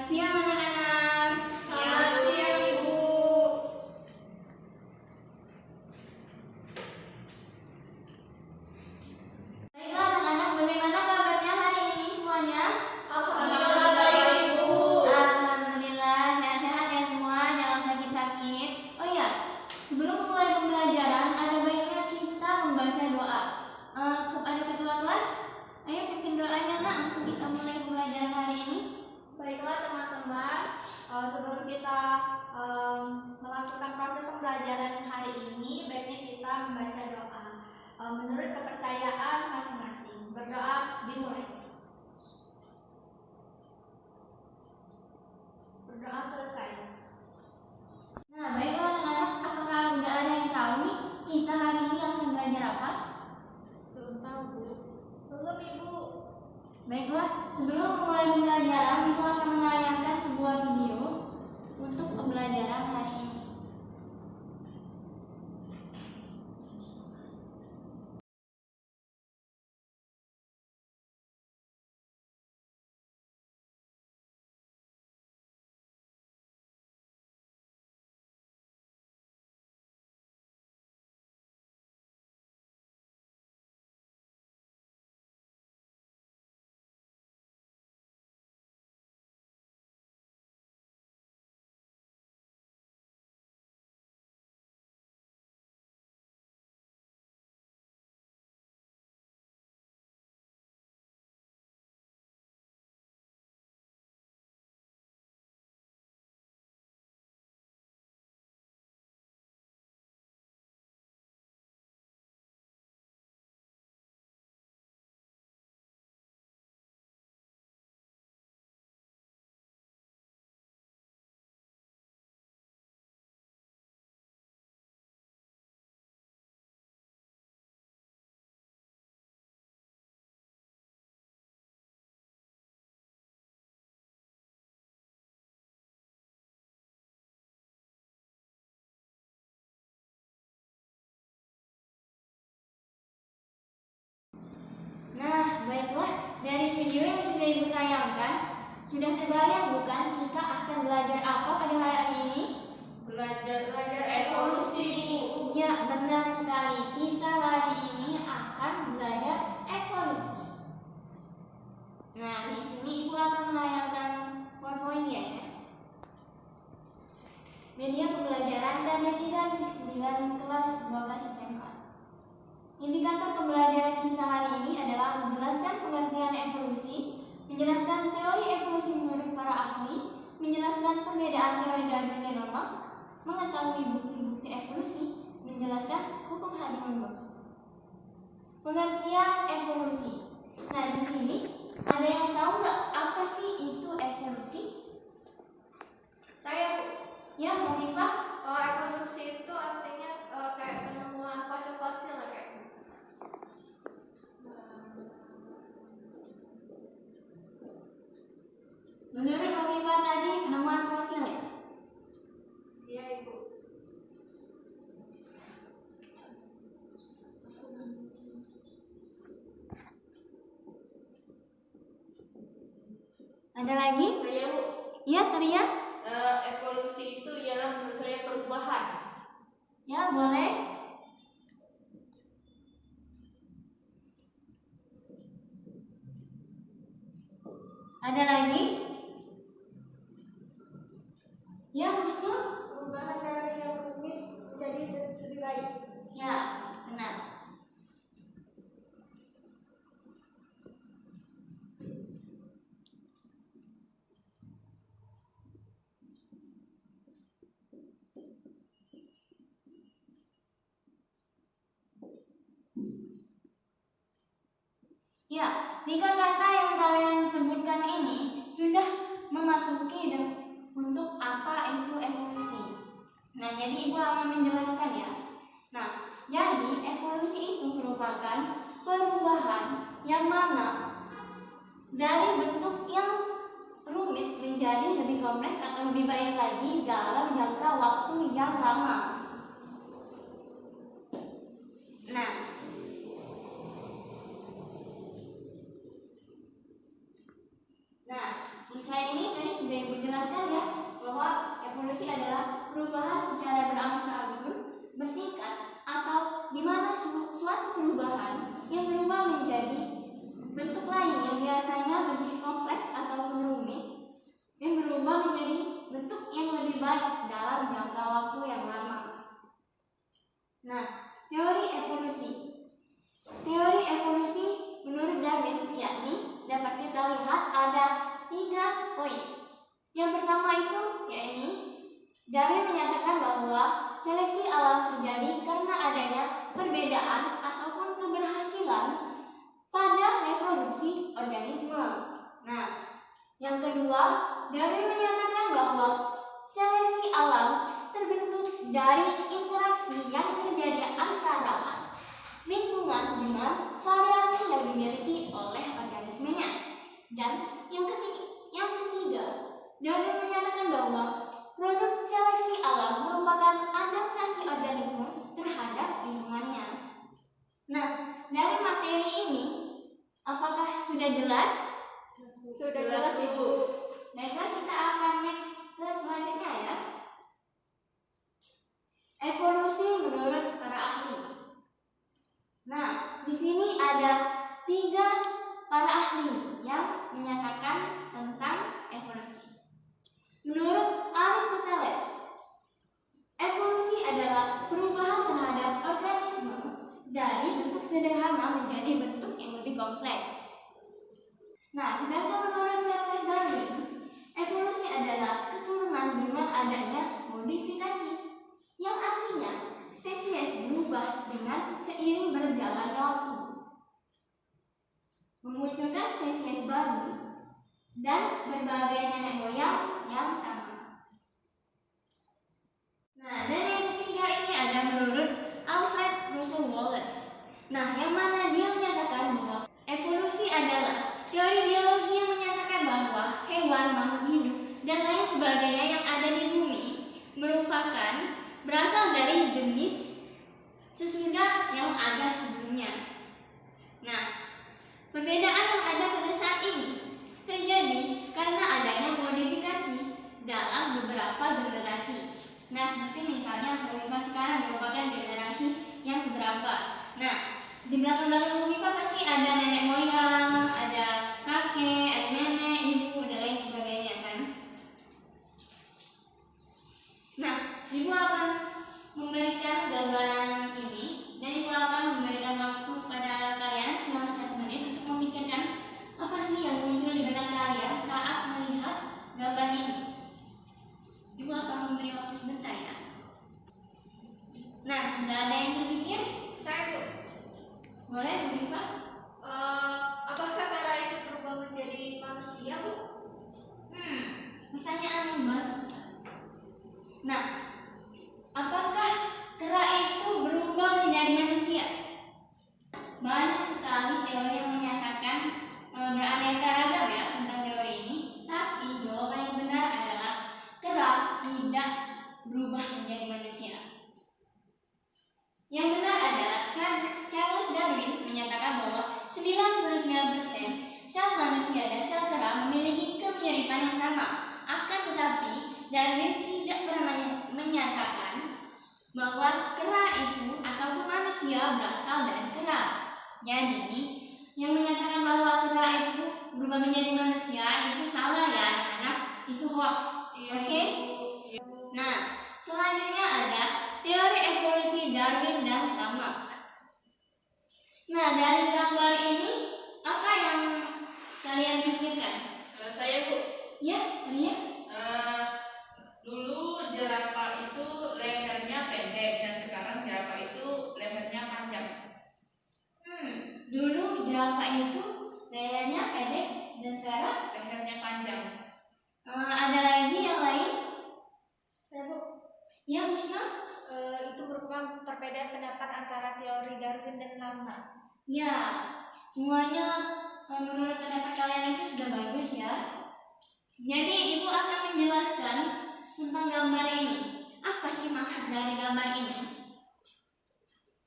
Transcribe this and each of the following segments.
siang anak-anak. Selamat siang Ibu. Baiklah anak-anak, bagaimana kabarnya hari ini semuanya? Alhamdulillah baik Ibu. Alhamdulillah sehat-sehat ya semua, jangan sakit-sakit. Oh iya, sebelum memulai pembelajaran ada baiknya kita membaca doa. Kepada ketua kelas, ayo pimpin doanya nak untuk kita mulai pembelajaran hari ini. Baiklah teman-teman, sebelum kita melakukan proses pembelajaran hari ini, baiknya kita membaca doa menurut kepercayaan masing-masing. Berdoa dimulai. Berdoa selesai. Nah, baiklah anak-anak, apakah udah ada yang tahu nih kita hari ini akan belajar apa? Belum tahu Bu. Belum Ibu. Baiklah, sebelum memulai pembelajaran, Ibu akan menayangkan sebuah video untuk pembelajaran hari ini. Nah, baiklah, dari video yang sudah Ibu tayangkan, sudah terbayang bukan kita akan belajar apa pada hari ini? Belajar evolusi. Ya, benar sekali. Kita hari ini akan belajar evolusi. Nah, di sini Ibu akan menayangkan PowerPoint-nya ya. Media pembelajaran KD3 9 kelas 12 SMA. Indikator pembelajaran kita hari ini adalah menjelaskan pengertian evolusi, menjelaskan teori evolusi menurut para ahli, menjelaskan perbedaan teori dan fenomenon, mengetahui bukti-bukti evolusi, menjelaskan hukum Hammond. Pengertian evolusi. Nah, di sini ada yang tahu nggak apa sih itu evolusi? Saya Bu. Ya, Khofifah. Evolusi itu artinya kayak penemuan fosil-fosil kayak. Menurut Khofifah tadi penemuan fosil ya? Iya Ibu. Ada lagi? Saya Bu, Iya, Karya? evolusi itu ialah menurut saya perubahan. Ya, boleh. Ada lagi? Ya, Husnul? Perubahan dari yang rumit menjadi lebih baik. Ya, benar. Ya, tiga kata yang kalian sebutkan ini sudah memasuki untuk apa itu evolusi. Nah, jadi Ibu akan menjelaskan ya. Nah, jadi evolusi itu merupakan perubahan yang mana dari bentuk yang rumit menjadi lebih kompleks atau lebih baik lagi dalam jangka waktu yang lama. Nah, di slide ini tadi sudah Ibu seleksi alam terjadi karena adanya perbedaan ataupun keberhasilan pada reproduksi organisme. Nah, yang kedua, Darwin menyatakan bahwa seleksi alam terbentuk dari interaksi yang terjadi antara lingkungan dengan variasi yang dimiliki oleh organismenya. Dan yang ketiga, Darwin menyatakan bahwa produk seleksi alam merupakan adaptasi organisme terhadap lingkungannya. Nah, dari materi ini, apakah sudah jelas? Sudah jelas Ibu. Baiklah, kita akan next ke selanjutnya ya. Evolusi menurut para ahli. Nah, di sini ada 3 para ahli yang menyatakan tentang evolusi. Menurut Aristoteles, evolusi adalah perubahan terhadap organisme dari bentuk sederhana menjadi bentuk yang lebih kompleks. Nah, sedangkan menurut Charles Darwin, evolusi adalah keturunan dengan adanya modifikasi, yang artinya spesies berubah dengan seiring berjalannya waktu, memunculkan spesies baru dan berbagai nenek moyang yang sama. Nah, dan yang ketiga ini ada menurut Alfred Russel Wallace. Nah, yang mana dia menyatakan bahwa evolusi adalah teori biologi yang menyatakan bahwa hewan, makhluk hidup, dan lain sebagainya yang ada di bumi merupakan berasal dari jenis sesudah yang ada sebelumnya. Nah, perbedaan yang ada pada saat ini terjadi karena adanya modifikasi dalam beberapa generasi. Nah, seperti misalnya Homifa sekarang merupakan generasi yang keberapa. Nah, di belakang-belakang Homifa pasti ada nenek moyang, ada kakek, ada nenek, ibu, dan lain sebagainya kan. Nah, Ibu akan memberikan gambaran ini dan Ibu akan memberikan waktu kepada kalian selama 1 menit untuk memikirkan apa sih yang muncul di benak kalian saat melihat gambar ini. Ibu akan memberi waktu sebentar ya. Nah, sudah ada yang terpikir? Saya Bu. Boleh, Bu Diva? Apakah kera itu berubah menjadi manusia Bu? Pertanyaan yang bagus. Nah, apakah kera itu berubah menjadi manusia? Banyak sekali teori yang menyatakan beraneka ragam ya tentang teori ini, tapi jawaban yang benar adalah kera tidak berubah menjadi manusia. Yang benar adalah Charles Darwin menyatakan bahwa 99% sel manusia dan sel kera memiliki kemiripan yang sama. Akan tetapi Darwin tidak pernah menyatakan bahwa kera itu ataupun manusia berasal dari kera. Jadi, yang menyatakan bahwa kera itu berubah menjadi manusia itu salah ya anak-anak, itu hoax. Oke? Nah, selanjutnya ada teori evolusi Darwin dan Lamarck. Nah, dari gambar ini apa yang kalian pikirkan? Saya Bu, Ya, Ria? dulu jerapah itu lehernya pendek dan sekarang jerapah itu lehernya panjang. Dulu jerapah itu lehernya pendek dan sekarang Lehernya panjang. ada lagi yang lain? Saya Bu. Ya, Musna? Itu merupakan perbedaan pendapat antara teori Darwin dan Lamarck. Ya, semuanya menurut pendapat kalian itu sudah bagus ya. Jadi Ibu akan menjelaskan tentang gambar ini. Apa sih maksud dari gambar ini?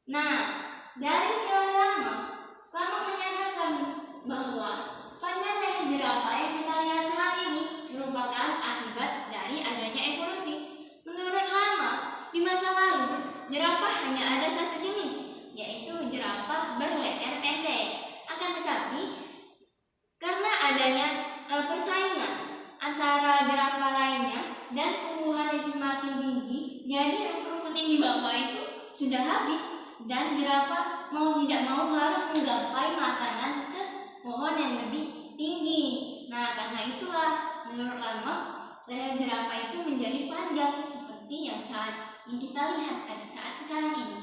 Nah, dari teori Lamarck menyatakan bahwa panjang leher jerapah yang kita lihat saat ini merupakan akibat dari adanya evolusi. Menurut Lamarck, di masa lalu jerapah hanya ada satu jenis, yaitu jerapah berleher pendek. Akan tetapi, karena adanya persaingan antara jerapah lainnya dan tumbuhan itu semakin tinggi, jadi rumput-rumput yang di bawah itu sudah habis dan jerapah mau tidak mau harus menggapai makanan ke pohon yang lebih tinggi. Nah, karena itulah menurut Lamarck leher jerapah itu menjadi panjang seperti yang saat yang kita lihat pada saat sekarang ini.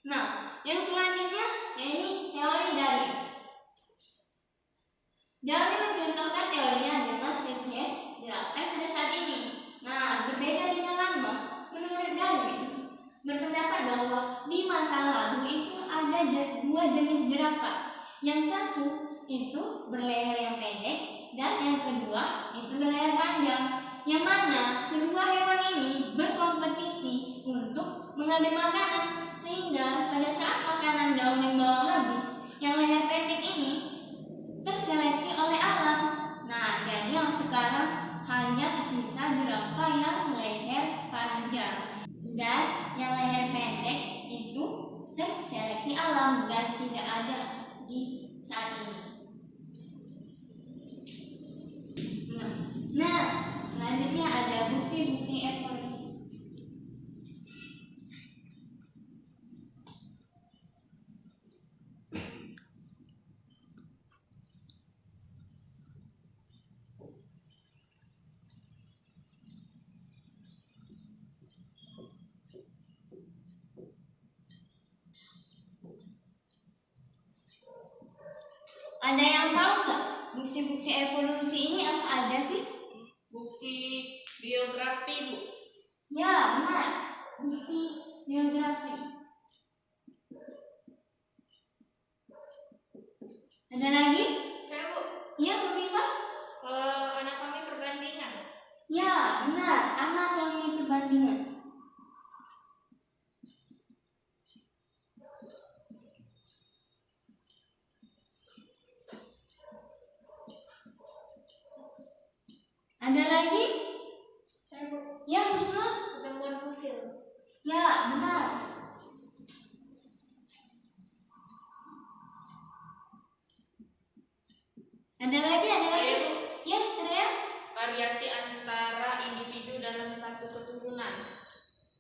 Nah, yang selanjutnya yaitu teori Darwin. Darwin mencontohkan teorinya dengan spesies jerapah pada saat ini. Nah, berbeda dengan lama, menurut Darwin berpendapat bahwa di masa lalu itu ada dua jenis jerapah. Yang satu itu berleher yang pendek dan yang kedua itu berleher panjang. Yang mana kedua hewan ini berkompetisi untuk mengambil makanan, sehingga pada saat makanan daun yang bawah habis, yang leher pendek ini terseleksi oleh alam. Nah, jadi yang sekarang hanya tersisa jerapah yang leher panjang, dan yang leher pendek itu terseleksi alam dan tidak ada di saat ini. Nah, selanjutnya ada bukti-bukti evolusi. Ada yang tahu nggak bukti-bukti evolusi ini apa aja sih? Bukti biografi, Bu. Ya, benar. Bukti biografi. Ada lagi? Saya, Bu, Ya, Bu Viva? anatomi perbandingan. Ya, benar. Anatomi perbandingan. Ada lagi? Saya, Bu, Ya, Husnul? penemuan fosil. Ya, benar. Ada lagi? Ada lagi? Saya, Bu, Ya, Rea? variasi antara individu dalam satu keturunan.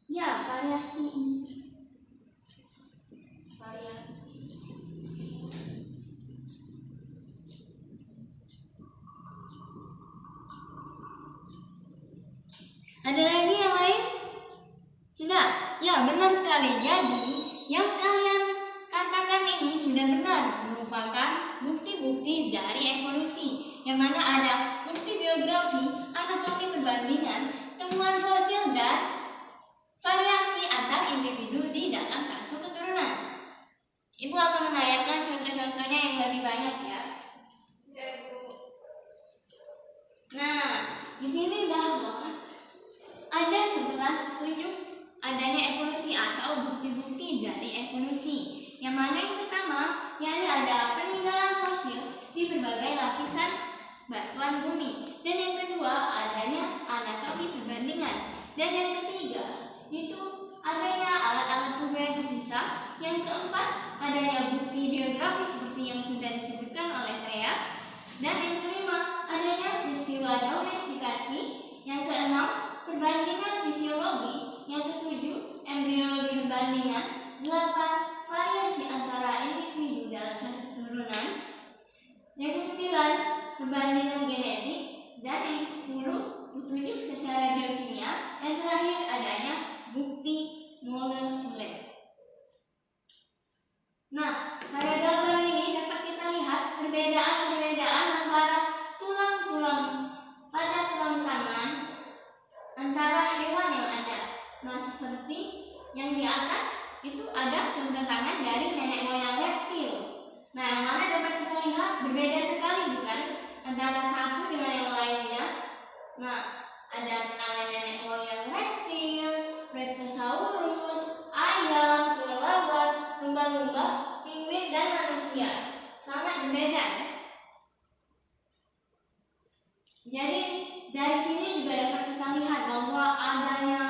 Ya, variasi ini. Variasi. Ada lagi yang lain? Sudah? Ya, benar sekali. Jadi, yang kalian katakan ini sudah benar, merupakan bukti-bukti dari evolusi, yang mana ada bukti biografi, anatomi perbandingan, temuan fosil, dan variasi antar individu di dalam satu keturunan. Ibu akan menayangkan contoh-contohnya yang lebih banyak ya. Ya, Bu. Nah, di sini bahwa ada 11 petunjuk adanya evolusi atau bukti-bukti dari evolusi. Yang mana yang pertama, yakni ada peninggalan fosil di berbagai lapisan batuan bumi. Dan yang kedua, adanya anatomi perbandingan. Dan yang ketiga, itu adanya alat-alat tubuh yang tersisa. Yang keempat, adanya bukti biografi seperti yang sudah disebutkan oleh Trea. Dan yang kelima, adanya peristiwa domestikasi. Yang keenam, perbandingan fisiologi. Yang ketujuh, embriologi perbandingan. 8, variasi antara individu dalam satu keturunan. Yang kesembilan, perbandingan genetik. Dan yang ke-10, petunjuk secara biokimia. Yang terakhir, adanya bukti molekuler. Nah, pada gambar ini dapat kita lihat perbedaan-perbedaan antara tulang-tulang pada tulang tangan antara hewan yang ada. Nah, seperti yang di atas itu ada contoh tangan dari nenek moyang reptil. Nah, yang mana dapat kita lihat berbeda sekali bukan antara satu dengan yang lainnya. Nah, ada tangan nenek moyang reptil, Brachiosaurus, ayam, kelelawar, lumba-lumba, penguin, dan manusia. Sangat berbeda. Jadi dari sini juga dapat kita lihat bahwa adanya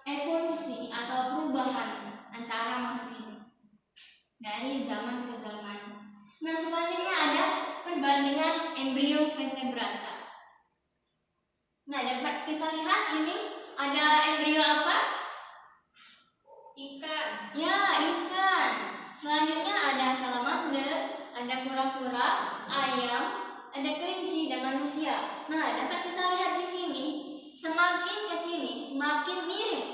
evolusi atau perubahan antara makhluk hidup dari zaman ke zaman. Nah, selanjutnya ada perbandingan embrio vertebrata. Nah, dapat kita lihat ini ada embrio apa? Ikan. Ya, ikan. Selanjutnya ada salamander, ada kura-kura, ayam, ada kelinci, dan manusia. Nah, dapat kita lihat di sini semakin ke sini semakin mirip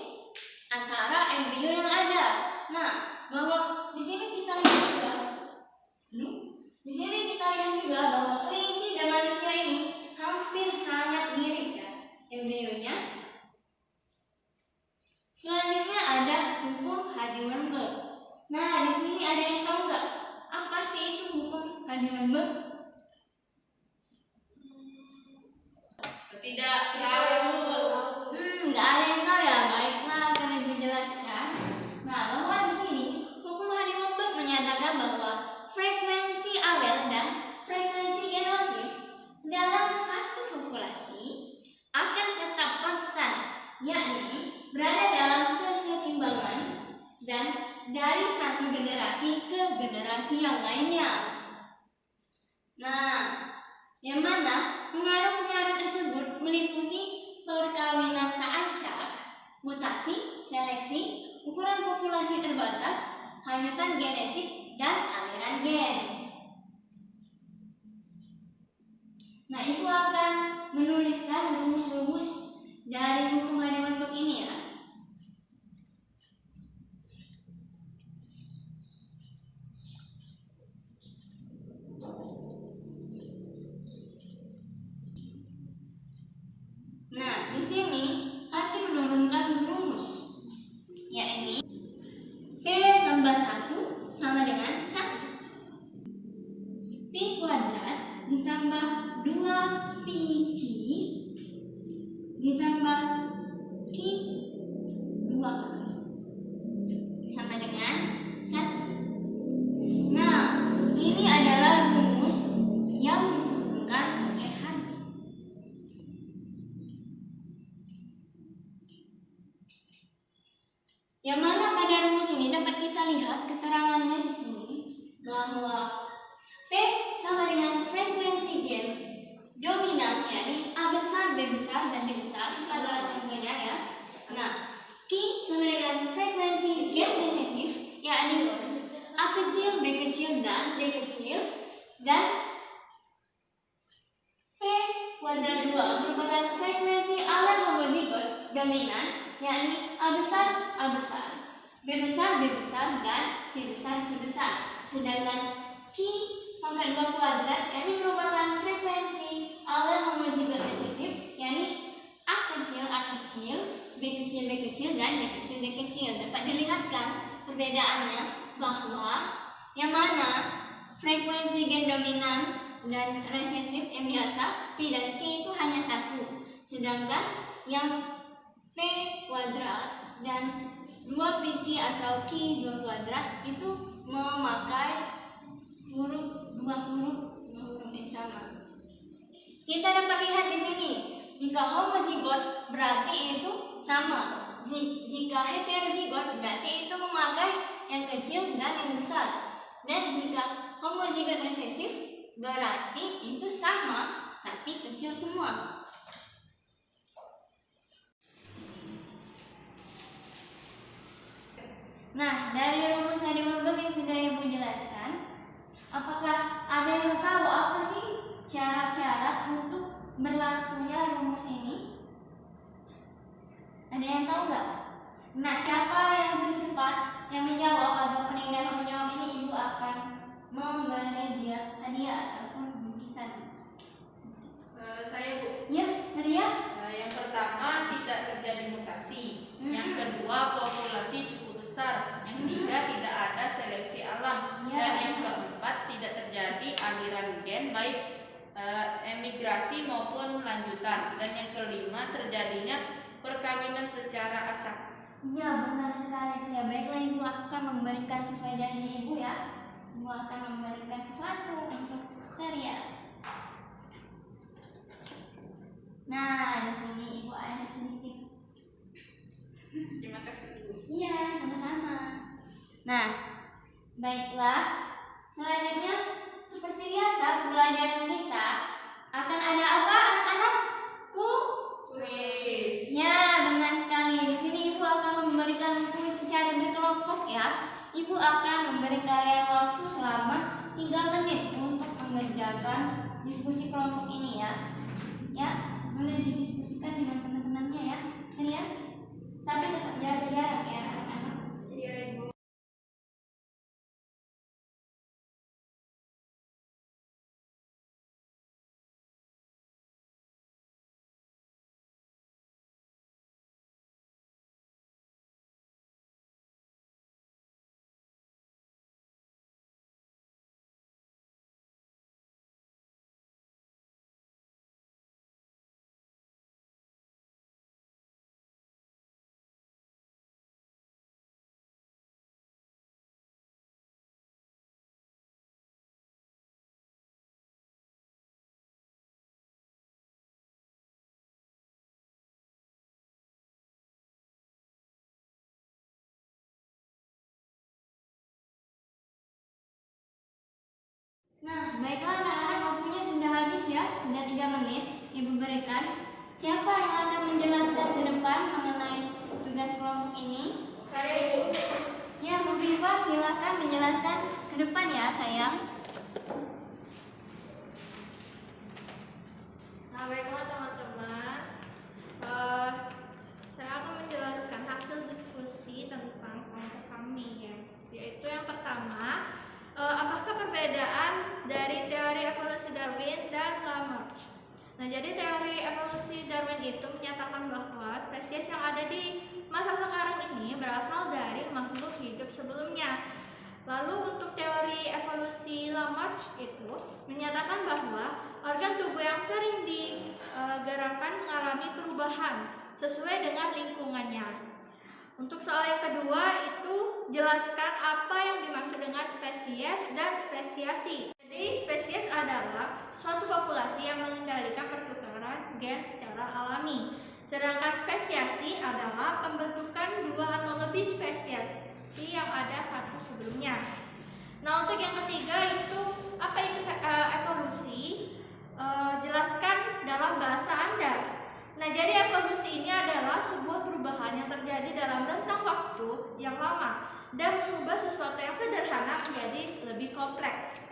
antara embrio yang ada. Nah, bahwa di sini kita lihat juga, di sini kita lihat juga bahwa kelinci dan manusia ini hampir sangat mirip ya embrionya. Selanjutnya ada hukum Hardy-Weinberg. Nah, di sini ada yang tahu nggak apa sih itu hukum Hardy-Weinberg? Tidak tahu. Nggak ada yang tahu ya. Baiklah, kami menjelaskan. Nah, bahwa di sini hukum Hardy-Weinberg menyatakan bahwa frekuensi alel dan frekuensi genotif dalam satu populasi akan tetap konstan, yakni berada dalam keseimbangan dan dari satu generasi ke generasi yang lainnya. Nah, yang mana pengaruh-pengaruh tersebut meliputi perkawinan tak acak, mutasi, seleksi, ukuran populasi terbatas, hanyutan genetik, dan aliran gen. Nah, ibu akan menuliskan rumus-rumus dari hukum Hardy-Weinberg ini ya. Nah, di sini Hardy menurunkan rumus, yakni P tambah 1 sama dengan 1. P kuadrat ditambah 2PQ ditambah Q 2 sama dengan 1. Nah, ini adalah rumus yang diturunkan oleh Hardy. Yang mana pada rumus ini dapat kita lihat keterangannya di sini bahwa P sama dengan frekuensi gen dominan, yakni A besar, B besar, dan D besar. Itu adalah contohnya ya. Nah, Q sama dengan frekuensi gen resesif, yakni A kecil, B kecil, dan D kecil. Dan P kuadrat 2 merupakan frekuensi alel homozigot dominan, yakni A besar, A besar, B besar, B besar, dan C besar, C besar. Sedangkan Q pangkat 2 kuadrat, yakni merupakan frekuensi alel homozigot resesif, yakni A kecil, A kecil, B kecil, B kecil, dan D kecil, D kecil. Dapat dilihatkan perbedaannya bahwa yang mana frekuensi gen dominan dan resesif yang biasa P dan Q itu hanya 1, sedangkan yang P kuadrat dan 2PQ atau Q 2 kuadrat itu memakai dua huruf yang sama. Kita dapat lihat di sini, jika homozigot berarti itu sama. Jika heterozigot berarti itu memakai yang kecil dan yang besar. Dan jika homozigot resesif berarti itu sama tapi kecil semua. Nah, dari rumus Hardy-Weinberg yang sudah Ibu jelaskan, apakah ada yang tahu apa sih syarat-syarat untuk berlakunya rumus ini? Ada yang tahu nggak? Nah, siapa yang tercepat yang menjawab ataupun yang dapat menjawab ini, Ibu akan memberi dia hadiah ataupun bingkisan. Saya Bu. Ya, hadiah. Yang pertama, tidak terjadi mutasi. Yang kedua, populasi cukup besar. Yang ketiga, tidak ada seleksi alam. Ya. Dan yang keempat, tidak terjadi aliran gen baik emigrasi maupun lanjutan. Dan yang kelima, terjadinya perkawinan secara acak. Iya, benar sekali. Ya, baiklah, Ibu akan memberikan sesuai janji Ibu ya. Ibu akan memberikan sesuatu untuk Teria. Nah, di sini Ibu ada sedikit. Terima kasih Bu. Iya, sama-sama. Nah, baiklah. Selanjutnya, seperti biasa pelajaran kita akan ada apa, anak-anak? Kuis. Ya, benar sekali. Di sini Ibu akan memberikan kuis secara berkelompok ya. Ibu akan memberi kalian waktu selama 3 menit untuk mengerjakan diskusi kelompok ini ya. Ya, boleh didiskusikan dengan teman-teman teman-temannya ya. Ya. Tapi tetap jaga jarak ya anak-anak. Iya Ibu. Nah, baiklah anak-anak, waktunya sudah habis ya, sudah 3 menit Ibu berikan. Siapa yang akan menjelaskan ke depan mengenai tugas kelompok ini? Saya Ibu. Ya, Bu Viva, silakan menjelaskan ke depan ya, sayang. Nah, baiklah teman-teman. Saya akan menjelaskan hasil diskusi tentang kelompok kami ya. Yaitu yang pertama, apakah perbedaan dari teori evolusi Darwin dan Lamarck? Nah, jadi teori evolusi Darwin itu menyatakan bahwa spesies yang ada di masa sekarang ini berasal dari makhluk hidup sebelumnya. Lalu untuk teori evolusi Lamarck itu menyatakan bahwa organ tubuh yang sering digerakkan mengalami perubahan sesuai dengan lingkungannya. Untuk soal yang kedua itu jelaskan apa yang dimaksud dengan spesies dan spesiasi. Jadi spesies adalah suatu populasi yang mengendalikan pertukaran gen secara alami. Sedangkan spesiasi adalah pembentukan 2 atau lebih spesies yang ada satu sebelumnya. Nah, untuk yang ketiga itu apa itu evolusi? Jelaskan dalam bahasa Anda. Nah, jadi evolusi ini adalah sebuah perubahan yang terjadi dalam rentang waktu yang lama dan mengubah sesuatu yang sederhana menjadi lebih kompleks.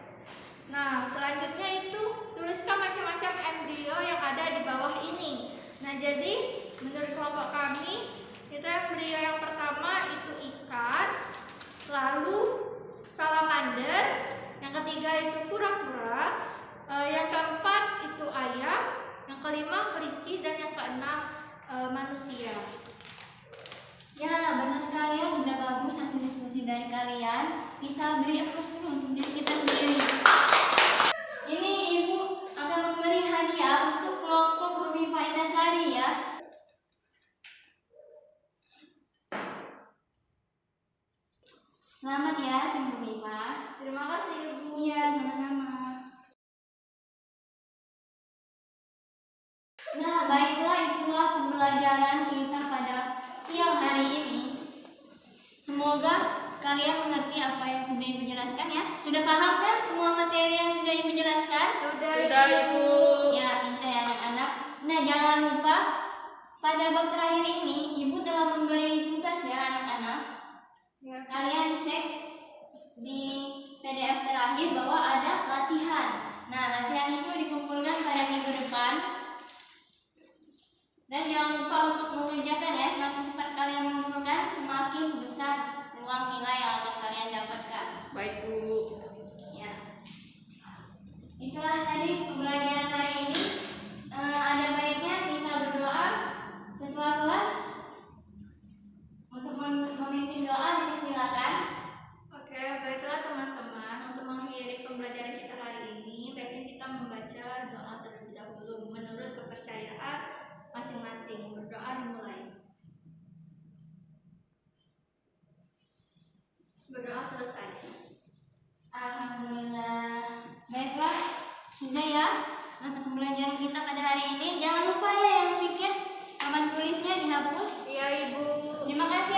Nah, selanjutnya itu tuliskan macam-macam embrio yang ada di bawah ini. Nah, jadi menurut kelompok kami itu embrio yang pertama itu ikan, lalu salamander, yang ketiga itu kura-kura, yang keempat itu ayam, yang kelima kelinci, dan yang keenam manusia. Ya, benar sekali ya, sudah bagus hasil diskusi dari kalian. Kita beri aplaus dulu untuk diri kita sendiri. Ini Ibu akan memberi hadiah untuk kelompok Bu Viva Indasari ya. Selamat ya, Bu Viva. Terima kasih Ibu. Iya, sama-sama. Nah, baiklah, itulah pembelajaran kita pada siang hari ini. Semoga kalian mengerti apa yang sudah Ibu jelaskan ya. Sudah paham kan semua materi yang sudah Ibu jelaskan? Sudah Ibu. Ya, pintar ya anak-anak. Nah, jangan lupa pada bab terakhir ini Ibu telah memberi tugas ya anak-anak. Ya. Kalian cek di PDF terakhir bahwa ada latihan. Nah, latihan itu dikumpulkan pada minggu depan. Dan jangan lupa untuk mengerjakan ya, semakin cepat kalian mengumpulkan, semakin besar peluang nilai yang akan kalian dapatkan. Baik Bu. Ya. Itulah tadi pembelajaran hari ini. Ada baiknya kita berdoa. Ketua kelas untuk memimpin doa dipersilakan. Oke, baiklah teman-teman, untuk mengakhiri pembelajaran kita hari ini, baiknya kita membaca doa terlebih dahulu menurut kepercayaan masing-masing. Berdoa dimulai. Berdoa selesai. Alhamdulillah. Baiklah, sudah ya mata pembelajaran kita pada hari ini. Jangan lupa ya yang pikir papan tulisnya dihapus. Iya Ibu. Terima kasih